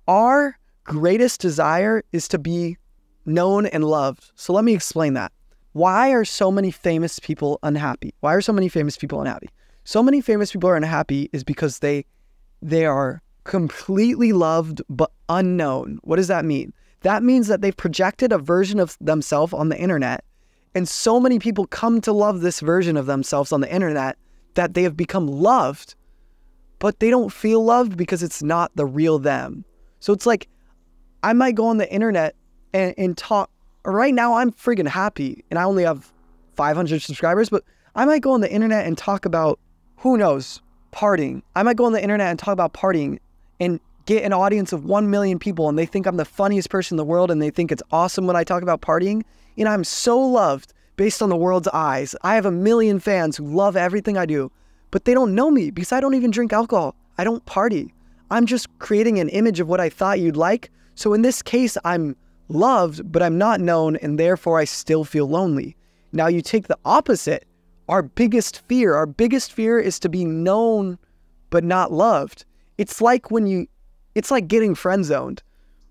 Our greatest desire is to be known and loved. So let me explain that. Why are so many famous people unhappy? Why are so many famous people unhappy? So many famous people are unhappy is because they are completely loved but unknown. What does that mean? That means that they've projected a version of themselves on the internet, and so many people come to love this version of themselves on the internet that they have become loved, but they don't feel loved because it's not the real them. So it's like, I might go on the internet and talk. Right now, I'm friggin' happy, and I only have 500 subscribers, but I might go on the internet and talk about, who knows, partying. I might go on the internet and talk about partying and get an audience of 1 million people, and they think I'm the funniest person in the world, and they think it's awesome when I talk about partying. And I'm so loved based on the world's eyes. I have 1 million fans who love everything I do, but they don't know me because I don't even drink alcohol. I don't party. I'm just creating an image of what I thought you'd like. So in this case, I'm loved, but I'm not known, and therefore I still feel lonely. Now you take the opposite. Our biggest fear is to be known, but not loved. It's like getting friend zoned.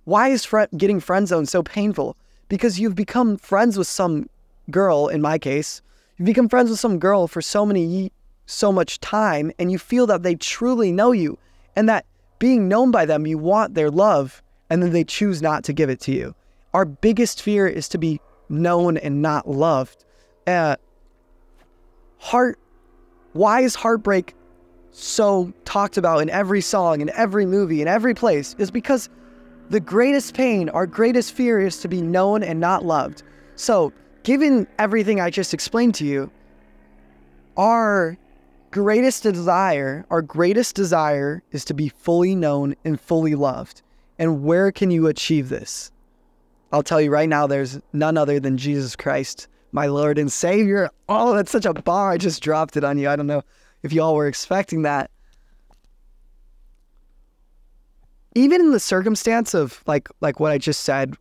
Why is getting friend zoned so painful? Because you've become friends with some girl, in my case, you've become friends with some girl for so much time, and you feel that they truly know you, and that being known by them, you want their love, and then they choose not to give it to you. Our biggest fear is to be known and not loved. Why is heartbreak so talked about in every song, in every movie, in every place? Is because the greatest pain, our greatest fear is to be known and not loved. So, given everything I just explained to you, our greatest desire is to be fully known and fully loved. And where can you achieve this? I'll tell you right now, there's none other than Jesus Christ, my Lord and Savior. Oh, that's such a bar. I just dropped it on you. I don't know if you all were expecting that. Even in the circumstance of like what I just said,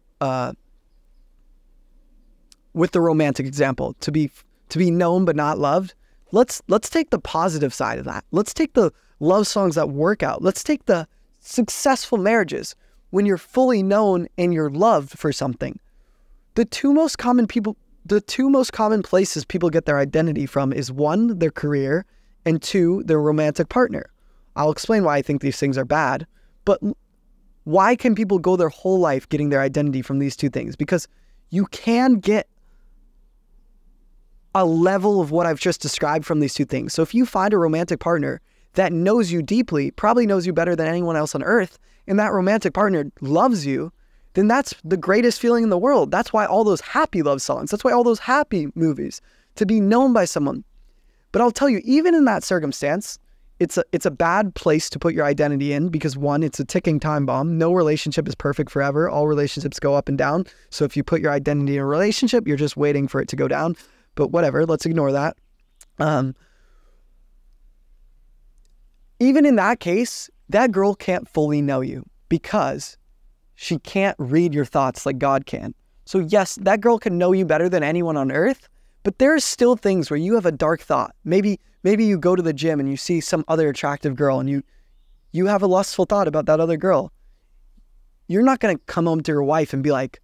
with the romantic example, to be known but not loved, let's take the positive side of that. Let's take the love songs that work out. Let's take the successful marriages when you're fully known and you're loved for something. The two most common places people get their identity from is 1, their career, and 2, their romantic partner. I'll explain why I think these things are bad, but why can people go their whole life getting their identity from these two things? Because you can get a level of what I've just described from these two things. So if you find a romantic partner that knows you deeply, probably knows you better than anyone else on earth, and that romantic partner loves you, then that's the greatest feeling in the world. That's why all those happy love songs, that's why all those happy movies, to be known by someone. But I'll tell you, even in that circumstance, it's a bad place to put your identity in because 1, it's a ticking time bomb. No relationship is perfect forever. All relationships go up and down. So if you put your identity in a relationship, you're just waiting for it to go down. But whatever, let's ignore that. Even in that case, that girl can't fully know you because she can't read your thoughts like God can. So yes, that girl can know you better than anyone on earth, but there are still things where you have a dark thought. Maybe you go to the gym and you see some other attractive girl and you have a lustful thought about that other girl. You're not going to come home to your wife and be like,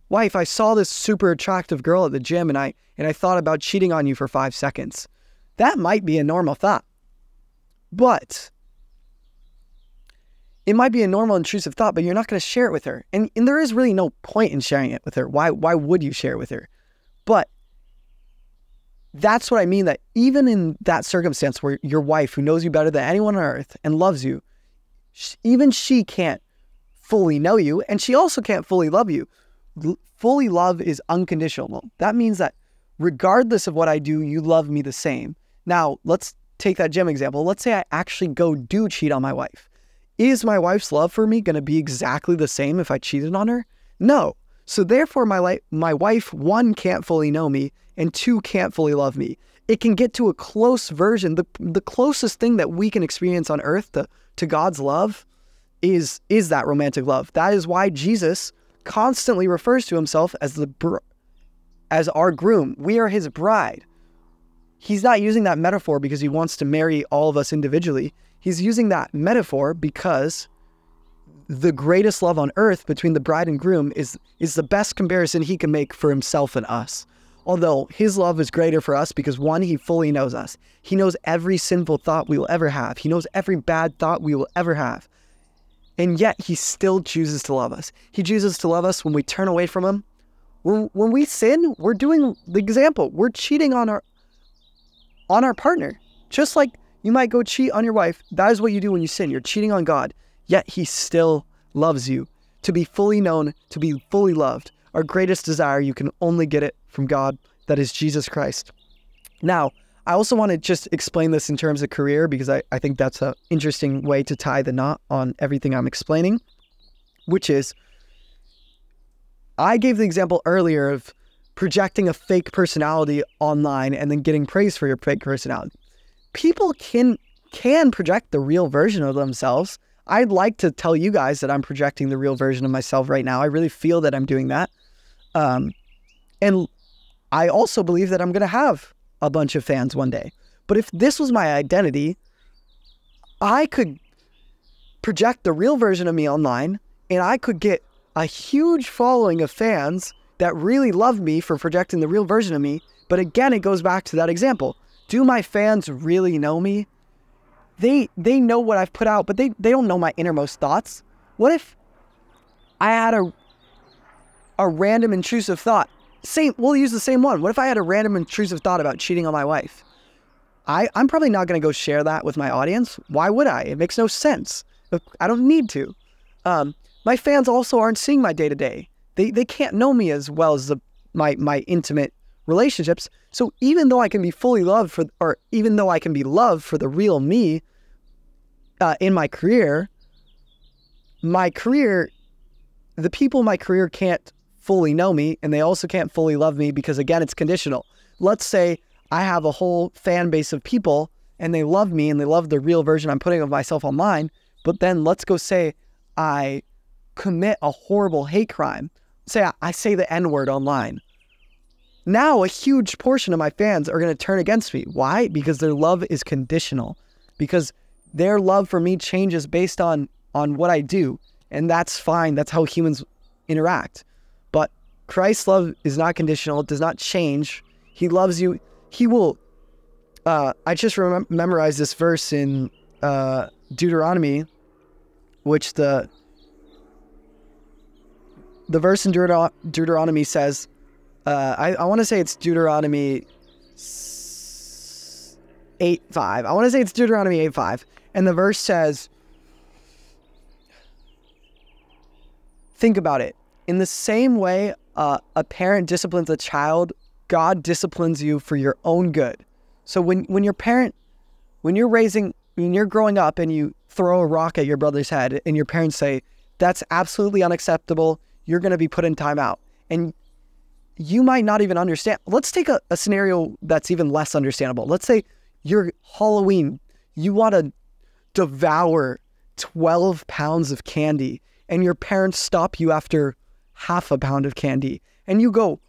wife, I saw this super attractive girl at the gym and I thought about cheating on you for 5 seconds. That might be a normal thought, but it might be a normal intrusive thought, but you're not going to share it with her. And there is really no point in sharing it with her. Why would you share it with her? But that's what I mean, that even in that circumstance where your wife, who knows you better than anyone on earth and loves you, even she can't fully know you, and she also can't fully love you. Fully love is unconditional. That means that regardless of what I do, you love me the same. Now, let's take that gym example. Let's say I actually do cheat on my wife. Is my wife's love for me going to be exactly the same if I cheated on her? No. So therefore, my wife, 1, can't fully know me, and 2, can't fully love me. It can get to a close version. The closest thing that we can experience on earth to God's love is that romantic love. That is why Jesus constantly refers to himself as our groom. We are his bride. He's not using that metaphor because he wants to marry all of us individually. He's using that metaphor because the greatest love on earth between the bride and groom is the best comparison he can make for himself and us. Although his love is greater for us because, one, he fully knows us. He knows every sinful thought we will ever have. He knows every bad thought we will ever have. And yet he still chooses to love us. He chooses to love us when we turn away from him. When we sin, we're doing the example. We're cheating on our partner. Just like you might go cheat on your wife. That is what you do when you sin. You're cheating on God. Yet he still loves you. To be fully known, to be fully loved. Our greatest desire, you can only get it from God. That is Jesus Christ. Now, I also want to just explain this in terms of career because I think that's an interesting way to tie the knot on everything I'm explaining, which is, I gave the example earlier of projecting a fake personality online and then getting praise for your fake personality. People can project the real version of themselves. I'd like to tell you guys that I'm projecting the real version of myself right now. I really feel that I'm doing that. And I also believe that I'm going to have a bunch of fans one day. But if this was my identity, I could project the real version of me online and I could get a huge following of fans that really love me for projecting the real version of me. But again, it goes back to that example. Do my fans really know me? They know what I've put out, but they don't know my innermost thoughts. What if I had a random intrusive thought? We'll use the same one. What if I had a random intrusive thought about cheating on my wife? I'm probably not going to go share that with my audience. Why would I? It makes no sense. I don't need to. My fans also aren't seeing my day-to-day. They can't know me as well as my intimate relationships. So even though I can be fully loved even though I can be loved for the real me in my career, the people in my career can't fully know me, and they also can't fully love me because, again, it's conditional. Let's say I have a whole fan base of people and they love me and they love the real version I'm putting of myself online, but then let's go say I commit a horrible hate crime. Say I say the N-word online. Now a huge portion of my fans are going to turn against me. Why? Because their love is conditional. Because their love for me changes based on what I do. And that's fine. That's how humans interact. But Christ's love is not conditional. It does not change. He loves you. He will. I just memorized this verse in Deuteronomy, which the verse in Deuteronomy says, I want to say it's Deuteronomy 8:5. I want to say it's Deuteronomy 8:5. And the verse says, think about it. In the same way a parent disciplines a child, God disciplines you for your own good. So when you're growing up and you throw a rock at your brother's head and your parents say, that's absolutely unacceptable, you're going to be put in timeout. And you might not even understand. Let's take a scenario that's even less understandable. Let's say you're Halloween. You want to devour 12 pounds of candy and your parents stop you after half a pound of candy. And you go,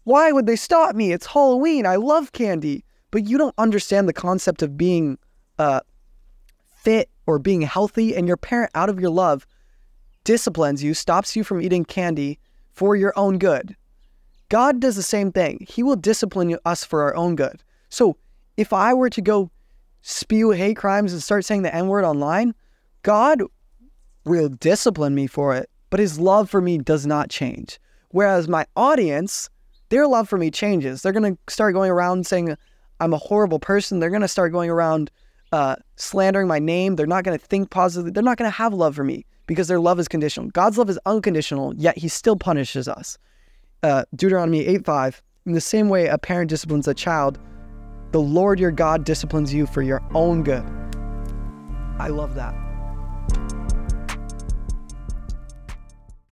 why would they stop me? It's Halloween. I love candy. But you don't understand the concept of being fit or being healthy, and your parent, out of your love, disciplines you, stops you from eating candy for your own good. God does the same thing. He will discipline us for our own good. So if I were to go spew hate crimes and start saying the N-word online, God will discipline me for it, but his love for me does not change. Whereas my audience, their love for me changes. They're going to start going around saying I'm a horrible person. They're going to start going around slandering my name. They're not going to think positively. They're not going to have love for me because their love is conditional. God's love is unconditional, yet he still punishes us. Deuteronomy 8:5, in the same way a parent disciplines a child, the Lord your God disciplines you for your own good. I love that.